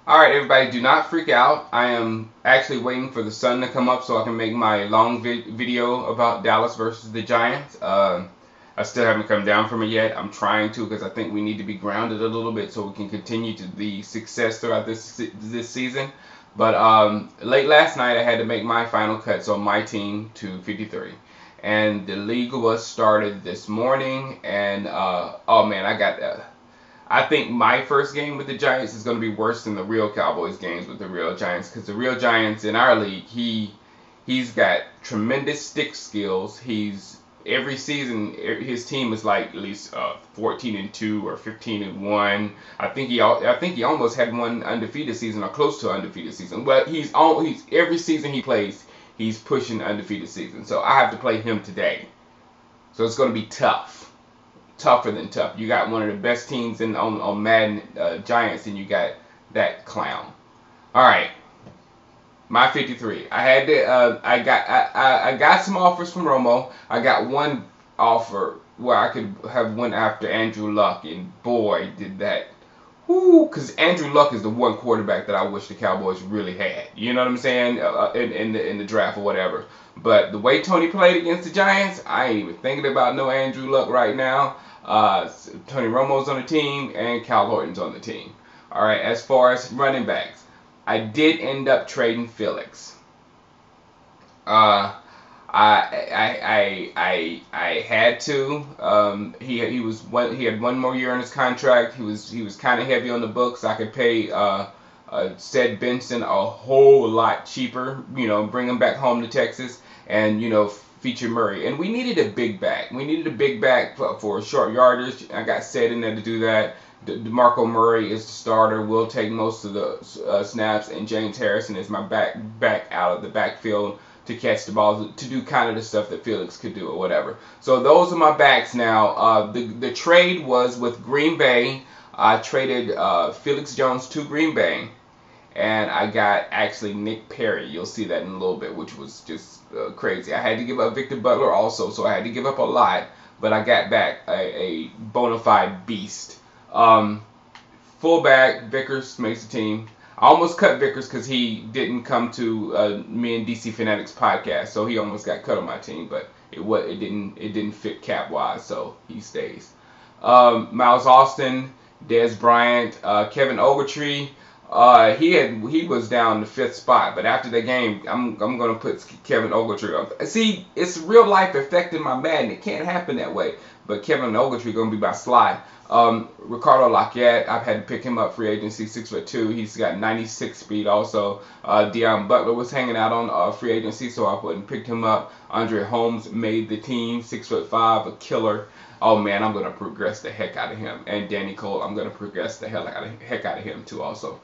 Alright, everybody, do not freak out. I am actually waiting for the sun to come up so I can make my long video about Dallas versus the Giants. I still haven't come down from it yet. I'm trying to because I think we need to be grounded a little bit so we can continue to the success throughout this season. But late last night, I had to make my final cuts on my team to 53. And the league was started this morning, and oh man, I think my first game with the Giants is going to be worse than the real Cowboys games with the real Giants, because the real Giants in our league, he's got tremendous stick skills. He's every season his team is like at least 14-2 or 15-1. I think he almost had one undefeated season or close to undefeated season. But he's every season he plays, he's pushing undefeated season. So I have to play him today. So it's going to be tough, tougher than tough. You got one of the best teams on Madden, Giants, and you got that clown. All right, my 53. I had to. I got some offers from Romo. I got one offer where I could have went after Andrew Luck, and boy, did that. Whoo, because Andrew Luck is the one quarterback that I wish the Cowboys really had. You know what I'm saying? In the draft or whatever. But the way Tony played against the Giants, I ain't even thinking about no Andrew Luck right now. Tony Romo's on the team and Cal Horton's on the team. All right, as far as running backs, I did end up trading Felix. Uh, I had to. He had one more year on his contract. He was kind of heavy on the books. I could pay said Benson a whole lot cheaper. You know, bring him back home to Texas, and feature Murray. And we needed a big back. We needed a big back for short yardage. I got set in there to do that. DeMarco Murray is the starter. Will take most of the snaps, and James Harrison is my back out of the backfield to catch the ball, to do kind of the stuff that Felix could do or whatever. So those are my backs now. The trade was with Green Bay. I traded Felix Jones to Green Bay, and I got actually Nick Perry. You'll see that in a little bit, which was just crazy. I had to give up Victor Butler also, so I had to give up a lot, but I got back a bona fide beast. Fullback, Vickers makes the team. I almost cut Vickers because he didn't come to me and DC Fanatics podcast, so he almost got cut on my team, but it didn't fit cap wise, so he stays. Miles Austin, Dez Bryant, Kevin Ogletree. He was down the 5th spot, but after the game, I'm gonna put Kevin Ogletree up. See, it's real life affecting my Madden. It can't happen that way, but Kevin Ogletree gonna be my slide. Ricardo Lockette, I've had to pick him up free agency, 6'2". He's got 96 speed also. Deion Butler was hanging out on free agency, so I went and picked him up. Andre Holmes made the team, 6'5", a killer. Oh man, I'm gonna progress the heck out of him. And Danny Cole, I'm gonna progress the heck out of him too also.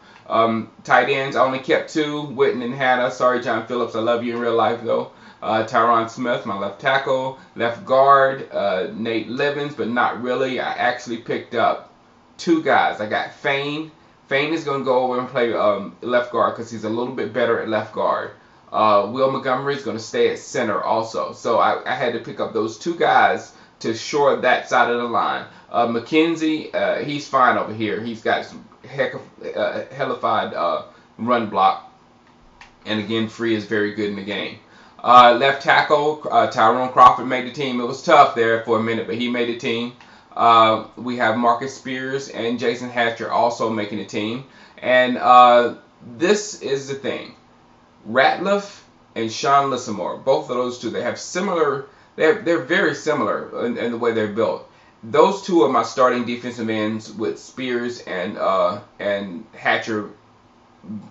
Tight ends, I only kept 2, Witten and Hanna. Sorry, John Phillips, I love you in real life though. Tyron Smith, my left tackle. Left guard, Nate Livens, but not really. I actually picked up 2 guys. I got Fane. Fane is going to go over and play left guard because he's a little bit better at left guard. Will Montgomery is going to stay at center also. So I had to pick up those 2 guys to shore that side of the line. McKenzie, he's fine over here. He's got some hellified run block. And again, Free is very good in the game. Left tackle, Tyrone Crawford made the team. It was tough there for a minute, but he made the team. We have Marcus Spears and Jason Hatcher also making the team. And this is the thing. Ratliff and Sean Lissamore, both of those two, they have similar, they're very similar in the way they're built. Those 2 are my starting defensive ends with Spears and Hatcher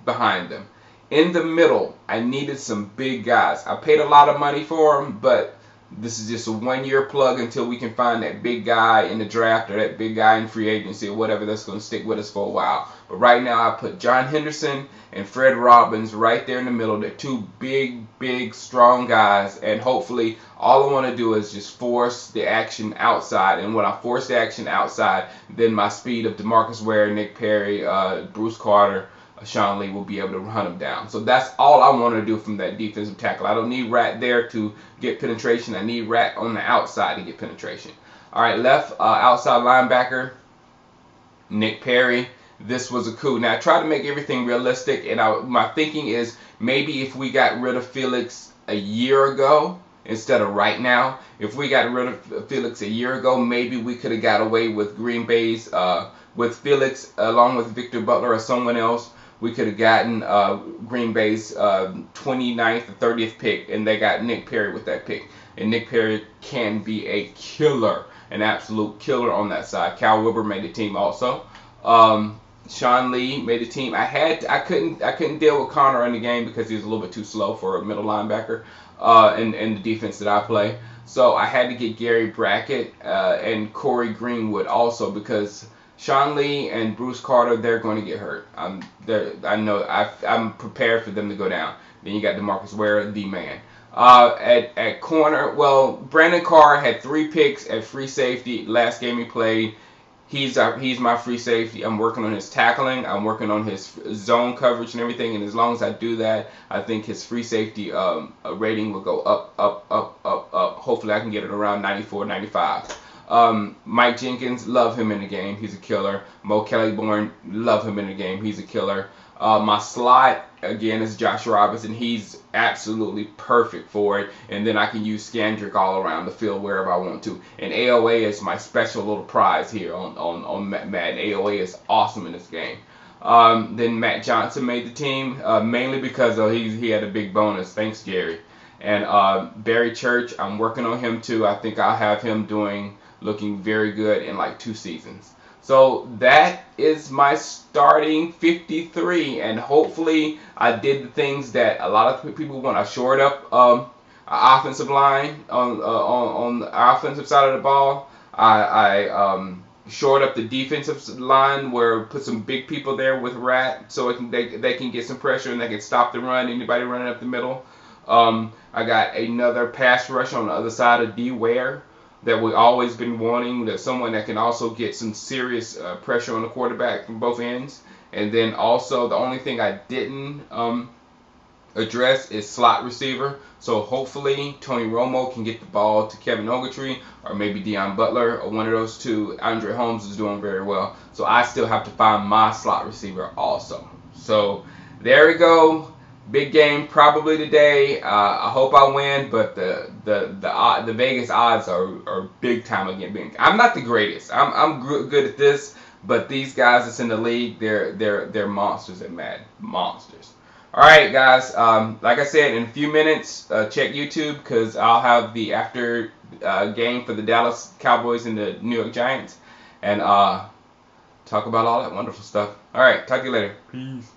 behind them. In the middle, I needed some big guys. I paid a lot of money for them, but this is just a 1-year plug until we can find that big guy in the draft or that big guy in free agency or whatever that's going to stick with us for a while. But right now, I put John Henderson and Fred Robbins right there in the middle. They're 2 big, strong guys, and hopefully all I want to do is just force the action outside. And when I force the action outside, then my speed of DeMarcus Ware, Nick Perry, Bruce Carter, Sean Lee will be able to run him down. So that's all I want to do from that defensive tackle. I don't need Rat there to get penetration. I need Rat on the outside to get penetration. All right, left outside linebacker, Nick Perry. this was a coup. Now I try to make everything realistic, and my thinking is maybe if we got rid of Felix a year ago instead of right now, if we got rid of Felix a year ago, maybe we could have got away with Green Bay's with Felix along with Victor Butler or someone else. We could have gotten Green Bay's 29th or 30th pick, and they got Nick Perry with that pick. And Nick Perry can be a killer, an absolute killer on that side. Cal Wilber made the team also. Sean Lee made the team. I couldn't deal with Connor in the game because he was a little bit too slow for a middle linebacker in the defense that I play. So I had to get Gary Brackett and Corey Greenwood also because Sean Lee and Bruce Carter, they're going to get hurt. I'm prepared for them to go down. Then you got DeMarcus Ware, the man. At corner, well, Brandon Carr had 3 picks at free safety last game he played. He's my free safety. I'm working on his tackling. I'm working on his zone coverage and everything. And as long as I do that, I think his free safety rating will go up. Hopefully, I can get it around 94, 95. Mike Jenkins, love him in the game. He's a killer. Mo Kellyborn, love him in the game. He's a killer. My slot, again, is Josh Robinson. He's absolutely perfect for it. And then I can use Scandrick all around the field wherever I want to. And AOA is my special little prize here on Madden. AOA is awesome in this game. Then Matt Johnson made the team, mainly because he had a big bonus. Thanks, Gary. And Barry Church, I'm working on him too. I think I'll have him looking very good in like 2 seasons. So that is my starting 53, and hopefully I did the things that a lot of people want. I shored up offensive line on the offensive side of the ball. I shored up the defensive line where put some big people there with Rat so they can get some pressure and they can stop the run. Anybody running up the middle. I got another pass rush on the other side of D Ware that we've always been wanting, that someone that can also get some serious pressure on the quarterback from both ends. And then also the only thing I didn't address is slot receiver. So hopefully Tony Romo can get the ball to Kevin Ogletree or maybe Deion Butler or one of those two. Andre Holmes is doing very well. So I still have to find my slot receiver also. So there we go. Big game probably today. I hope I win, but the Vegas odds are big time again. I'm not the greatest. I'm good at this, but these guys that's in the league, they're monsters at Madden. Monsters. All right, guys. Like I said, in a few minutes, check YouTube because I'll have the after game for the Dallas Cowboys and the New York Giants, and talk about all that wonderful stuff. All right, talk to you later. Peace.